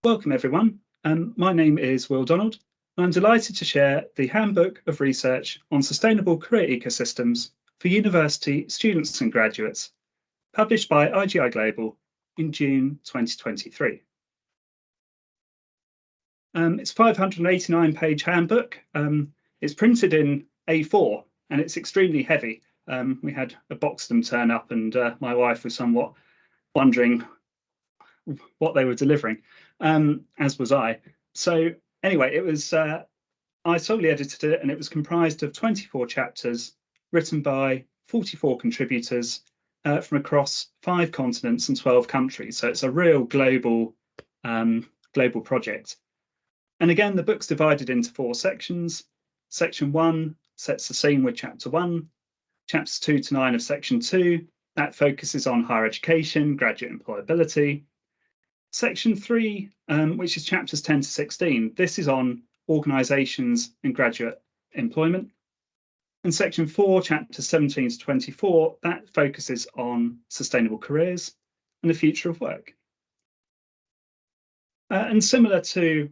Welcome everyone. My name is Will Donald. I'm delighted to share the Handbook of Research on Sustainable Career Ecosystems for University Students and Graduates, published by IGI Global in June 2023. It's a 589-page handbook. It's printed in A4 and it's extremely heavy. We had a box of them turn up and my wife was somewhat wondering what they were delivering, as was I. So anyway, it was I solely edited it, and it was comprised of 24 chapters written by 44 contributors from across 5 continents and 12 countries. So it's a real global project. And again, the book's divided into 4 sections. Section 1 sets the scene with chapter 1. Chapters 2 to 9 of section 2, that focuses on higher education, graduate employability. Section 3, which is chapters 10 to 16, this is on organisations and graduate employment. And section 4, chapters 17 to 24, that focuses on sustainable careers and the future of work. And similar to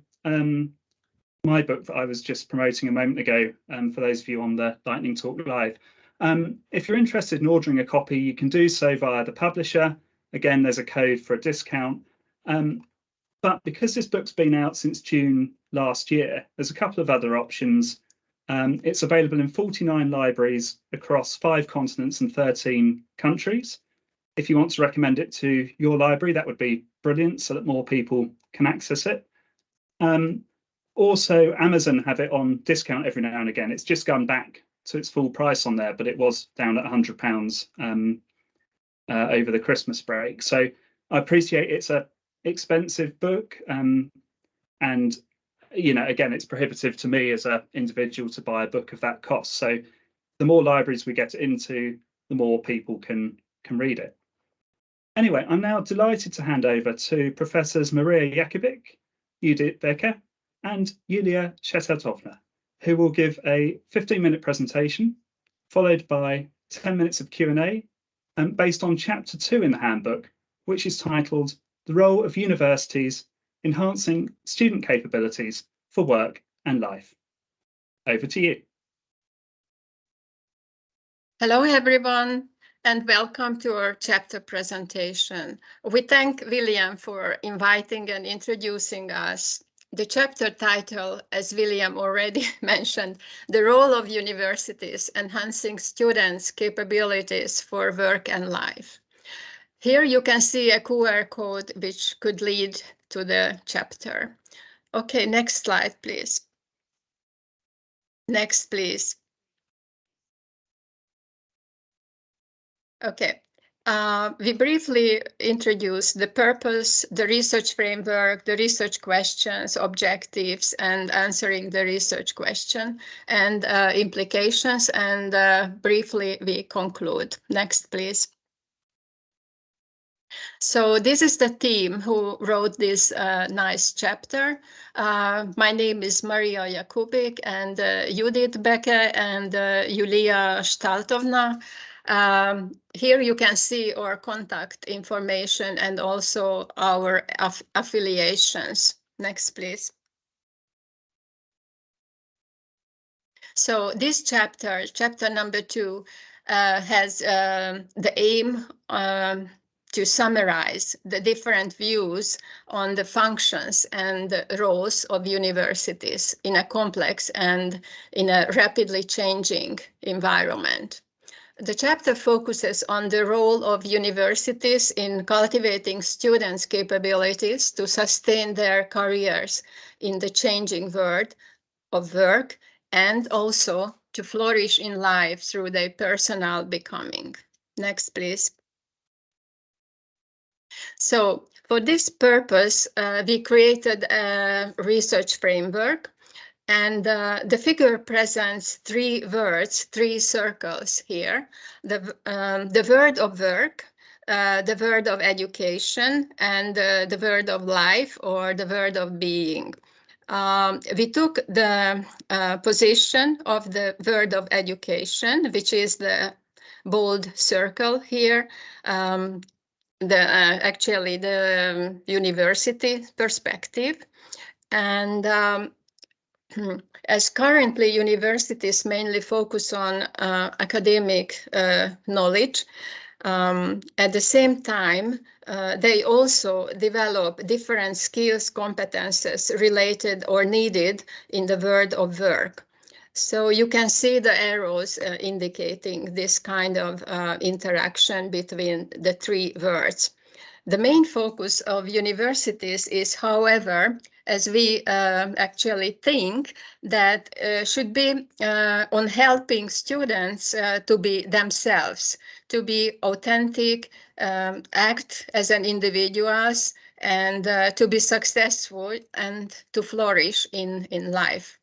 my book that I was just promoting a moment ago, for those of you on the Lightning Talk Live, if you're interested in ordering a copy, you can do so via the publisher. Again, there's a code for a discount. But because this book's been out since June last year, there's a couple of other options. It's available in 49 libraries across 5 continents and 13 countries. If you want to recommend it to your library, that would be brilliant so that more people can access it. Also, Amazon have it on discount every now and again. It's just gone back to its full price on there, but it was down at £100 over the Christmas break. So I appreciate it's a expensive book, and you know, again, it's prohibitive to me as an individual to buy a book of that cost. So the more libraries we get into, the more people can read it. Anyway, I'm now delighted to hand over to Professors Maria Jakubik, Judit Beke, and Yuliya Shtaltovna, who will give a 15-minute presentation, followed by 10 minutes of Q&A, based on chapter 2 in the handbook, which is titled The Role of Universities Enhancing Student Capabilities for Work and Life. Over to you. Hello, everyone, and welcome to our chapter presentation. We thank William for inviting and introducing us. The chapter title, as William already mentioned, The Role of Universities Enhancing Students' Capabilities for Work and Life. Here you can see a QR code which could lead to the chapter. Okay, next slide, please. Next, please. Okay, we briefly introduce the purpose, the research framework, the research questions, objectives, and answering the research question, and implications, and briefly we conclude. Next, please. So this is the team who wrote this nice chapter. My name is Maria Jakubik, and Judit Beke and Yuliya Shtaltovna. Here you can see our contact information and also our affiliations. Next, please. So this chapter, chapter number 2, has the aim to summarize the different views on the functions and the roles of universities in a complex and in a rapidly changing environment. The chapter focuses on the role of universities in cultivating students' capabilities to sustain their careers in the changing world of work and also to flourish in life through their personal becoming. Next, please. So for this purpose, we created a research framework, and the figure presents 3 words, 3 circles here. The word of work, the word of education, and the word of life, or the word of being. We took the position of the word of education, which is the bold circle here. actually the university perspective. And as currently universities mainly focus on academic knowledge, at the same time, they also develop different skills, competences related or needed in the world of work. So you can see the arrows indicating this kind of interaction between the three words. The main focus of universities is, however, as we actually think, that should be on helping students to be themselves, to be authentic, act as an individuals, and to be successful and to flourish in life.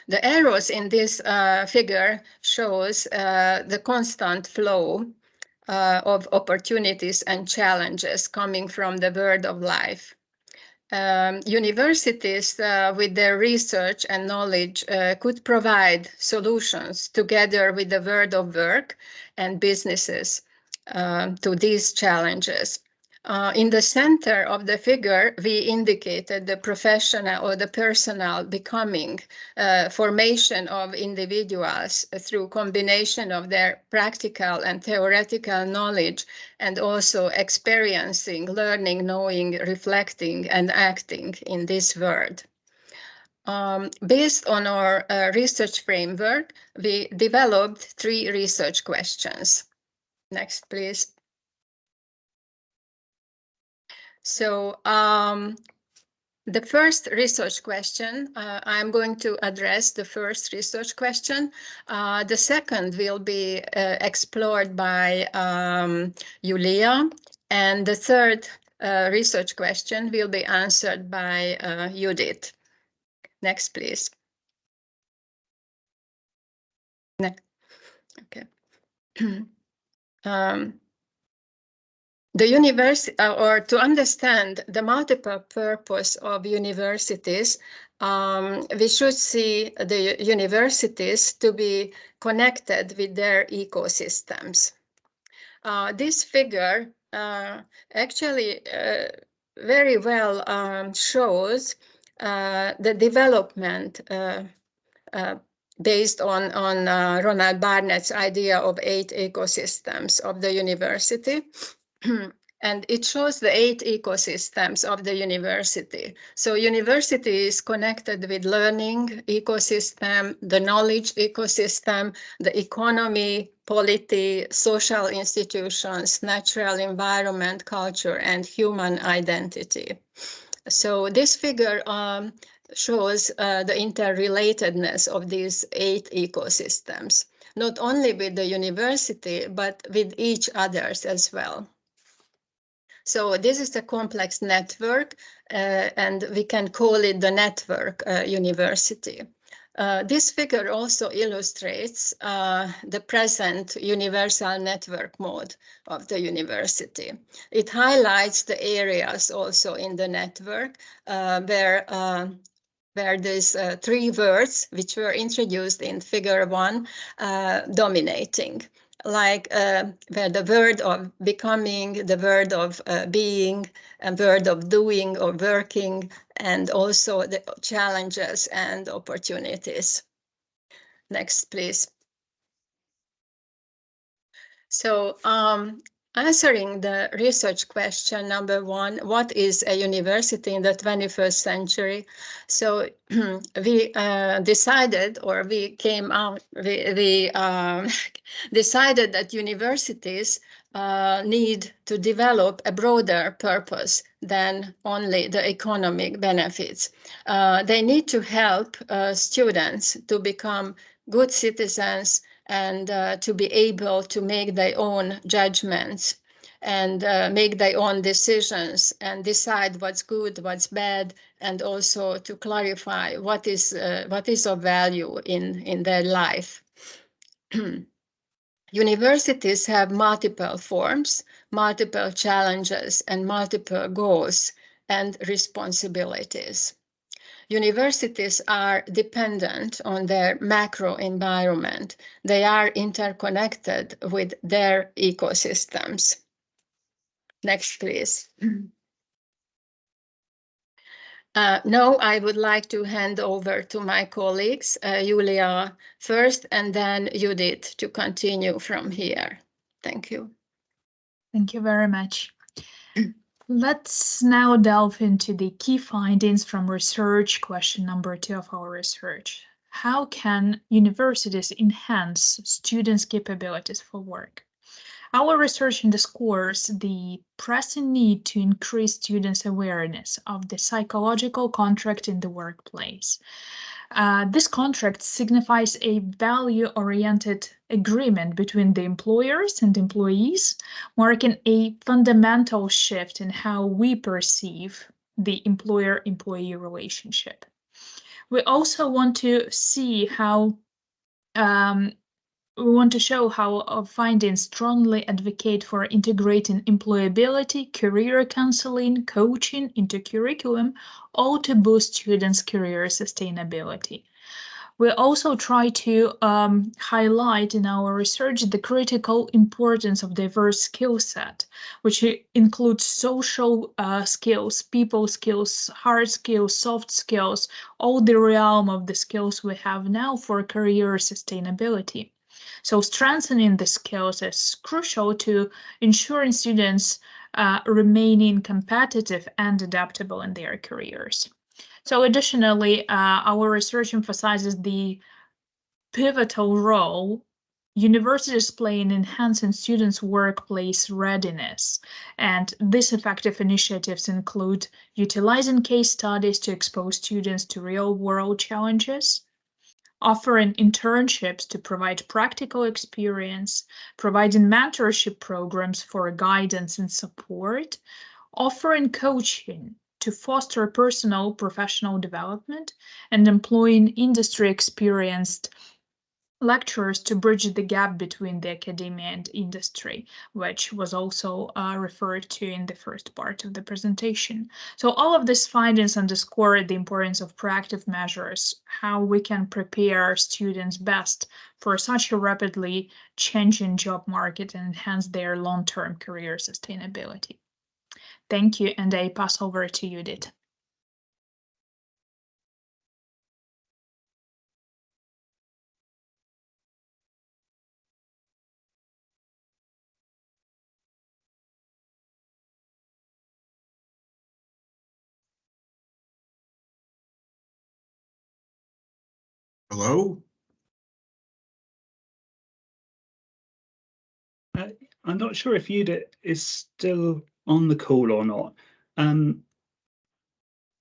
The arrows in this figure shows the constant flow of opportunities and challenges coming from the world of life. Universities, with their research and knowledge, could provide solutions together with the world of work and businesses to these challenges. In the center of the figure, we indicated the professional or the personal becoming, formation of individuals through combination of their practical and theoretical knowledge, and also experiencing, learning, knowing, reflecting, and acting in this world. Based on our research framework, we developed 3 research questions. Next, please. So the first research question, I'm going to address the first research question. The second will be explored by Yuliya, and the third research question will be answered by Judit. Next, please. Next. Okay. The university, or to understand the multiple purpose of universities, we should see the universities to be connected with their ecosystems. This figure actually very well shows the development based on Ronald Barnett's idea of 8 ecosystems of the university. And it shows the 8 ecosystems of the university. So university is connected with learning ecosystem, the knowledge ecosystem, the economy, polity, social institutions, natural environment, culture, and human identity. So this figure shows the interrelatedness of these 8 ecosystems, not only with the university, but with each others as well. So this is a complex network, and we can call it the network university. This figure also illustrates the present universal network mode of the university. It highlights the areas also in the network where these 3 words, which were introduced in figure 1, dominating. Like where the word of becoming, the word of being, a word of doing or working, and also the challenges and opportunities. Next, please. So answering the research question number 1, what is a university in the 21st century? So we decided, or we came out, we decided that universities need to develop a broader purpose than only the economic benefits. They need to help students to become good citizens and to be able to make their own judgments and make their own decisions and decide what's good, what's bad, and also to clarify what is of value in their life. Universities have multiple forms, multiple challenges, and multiple goals and responsibilities. Universities are dependent on their macro environment. They are interconnected with their ecosystems. Next, please. Now I would like to hand over to my colleagues, Yuliya first, and then Judit to continue from here. Thank you. Thank you very much. Let's now delve into the key findings from research, question number 2 of our research. How can universities enhance students' capabilities for work? Our research underscores the pressing need to increase students' awareness of the psychological contract in the workplace. This contract signifies a value-oriented agreement between the employers and employees, marking a fundamental shift in how we perceive the employer-employee relationship. We also want to see how we want to show how our findings strongly advocate for integrating employability, career counseling, coaching into curriculum, all to boost students' career sustainability. We also try to highlight in our research the critical importance of diverse skill set, which includes social skills, people skills, hard skills, soft skills, all the realm of the skills we have now for career sustainability. So strengthening the skills is crucial to ensuring students remaining competitive and adaptable in their careers. So additionally, our research emphasizes the pivotal role universities play in enhancing students' workplace readiness. And these effective initiatives include utilizing case studies to expose students to real-world challenges, offering internships to provide practical experience, providing mentorship programs for guidance and support, offering coaching to foster personal professional development, and employing industry experienced lecturers to bridge the gap between the academia and industry, which was also referred to in the first part of the presentation. So all of these findings underscore the importance of proactive measures, how we can prepare students best for such a rapidly changing job market and enhance their long-term career sustainability. Thank you, and I pass over to Judit. Hello? I'm not sure if Judit is still on the call or not.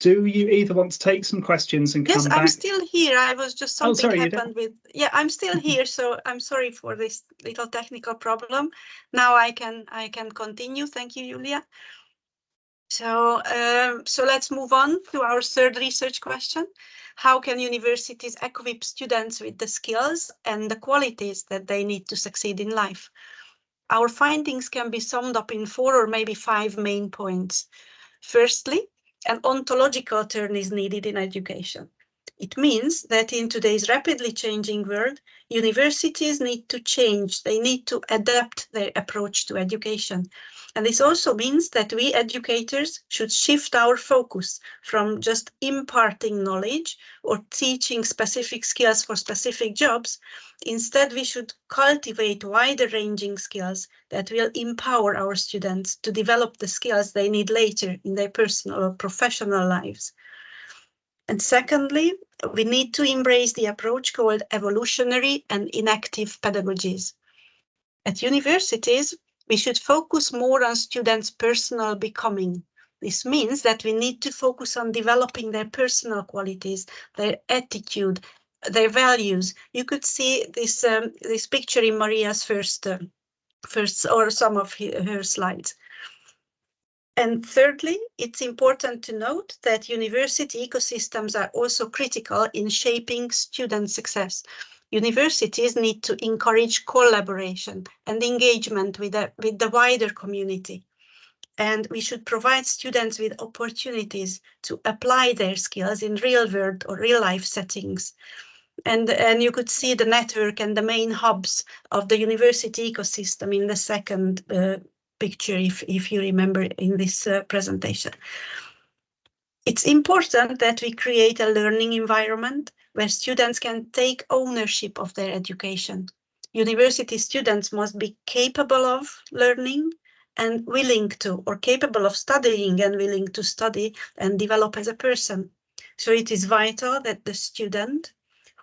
Do you either want to take some questions and come back? Yes, I'm still here. I was just something sorry, happened with. Yeah, I'm still here, so I'm sorry for this little technical problem. Now I can continue. Thank you, Yuliya. So let's move on to our third research question. How can universities equip students with the skills and the qualities that they need to succeed in life? Our findings can be summed up in 4 or maybe 5 main points. Firstly, an ontological turn is needed in education. It means that in today's rapidly changing world, universities need to change. They need to adapt their approach to education. And this also means that we educators should shift our focus from just imparting knowledge or teaching specific skills for specific jobs. Instead, we should cultivate wider-ranging skills that will empower our students to develop the skills they need later in their personal or professional lives. And secondly, we need to embrace the approach called evolutionary and inactive pedagogies. At universities, we should focus more on students' personal becoming. This means that we need to focus on developing their personal qualities, their attitude, their values. You could see this picture in Maria's first or some of her slides. And thirdly, it's important to note that university ecosystems are also critical in shaping student success. Universities need to encourage collaboration and engagement with the wider community. And we should provide students with opportunities to apply their skills in real world or real life settings. And you could see the network and the main hubs of the university ecosystem in the second picture, if you remember in this presentation. It's important that we create a learning environment where students can take ownership of their education. University students must be capable of learning and willing to, or capable of studying and willing to study and develop as a person. So it is vital that the student,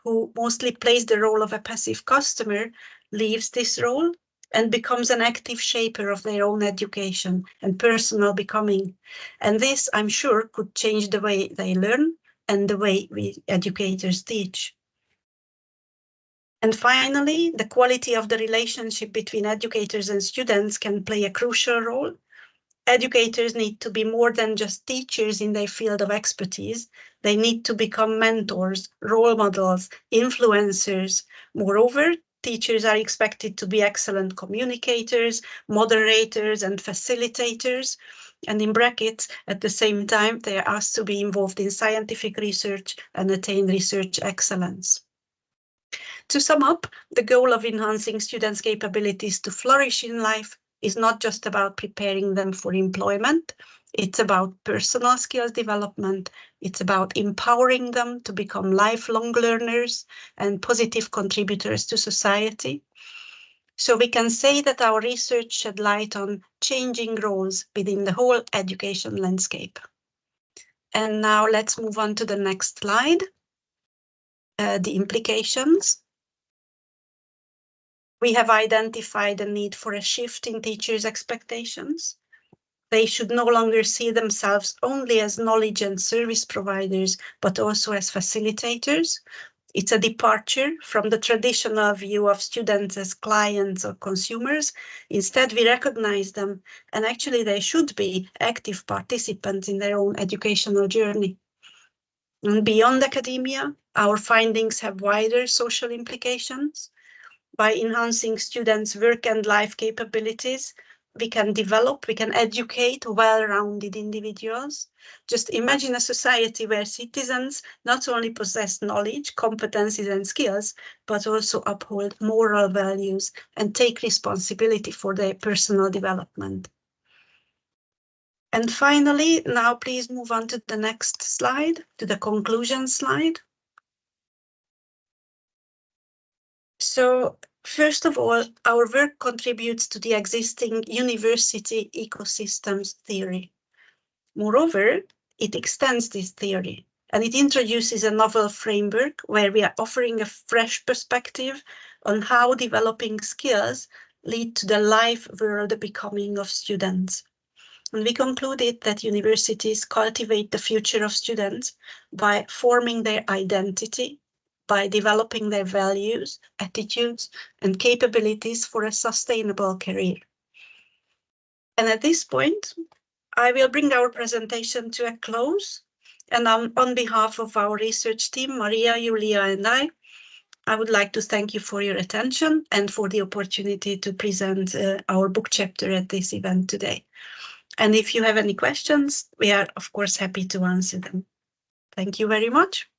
who mostly plays the role of a passive customer, leaves this role and becomes an active shaper of their own education and personal becoming. And this, I'm sure, could change the way they learn and the way we educators teach. And finally, the quality of the relationship between educators and students can play a crucial role. Educators need to be more than just teachers in their field of expertise. They need to become mentors, role models, influencers. Moreover, teachers are expected to be excellent communicators, moderators, and facilitators. And in brackets, at the same time, they are asked to be involved in scientific research and attain research excellence. To sum up, the goal of enhancing students' capabilities to flourish in life is not just about preparing them for employment. It's about personal skills development. It's about empowering them to become lifelong learners and positive contributors to society. So we can say that our research shed light on changing roles within the whole education landscape. And now let's move on to the next slide, the implications. We have identified the need for a shift in teachers' expectations. They should no longer see themselves only as knowledge and service providers, but also as facilitators. It's a departure from the traditional view of students as clients or consumers. Instead, we recognize them, and actually they should be active participants in their own educational journey. And beyond academia, our findings have wider social implications. By enhancing students' work and life capabilities, we can educate well-rounded individuals. Just imagine a society where citizens not only possess knowledge, competencies, and skills, but also uphold moral values and take responsibility for their personal development. And finally, now please move on to the next slide, to the conclusion slide. So, first of all, our work contributes to the existing university ecosystems theory. Moreover, it extends this theory and it introduces a novel framework where we are offering a fresh perspective on how developing skills lead to the life world becoming of students. And we concluded that universities cultivate the future of students by forming their identity, by developing their values, attitudes, and capabilities for a sustainable career. And at this point, I will bring our presentation to a close. And on behalf of our research team, Maria, Yuliya, and I would like to thank you for your attention and for the opportunity to present our book chapter at this event today. And if you have any questions, we are, of course, happy to answer them. Thank you very much.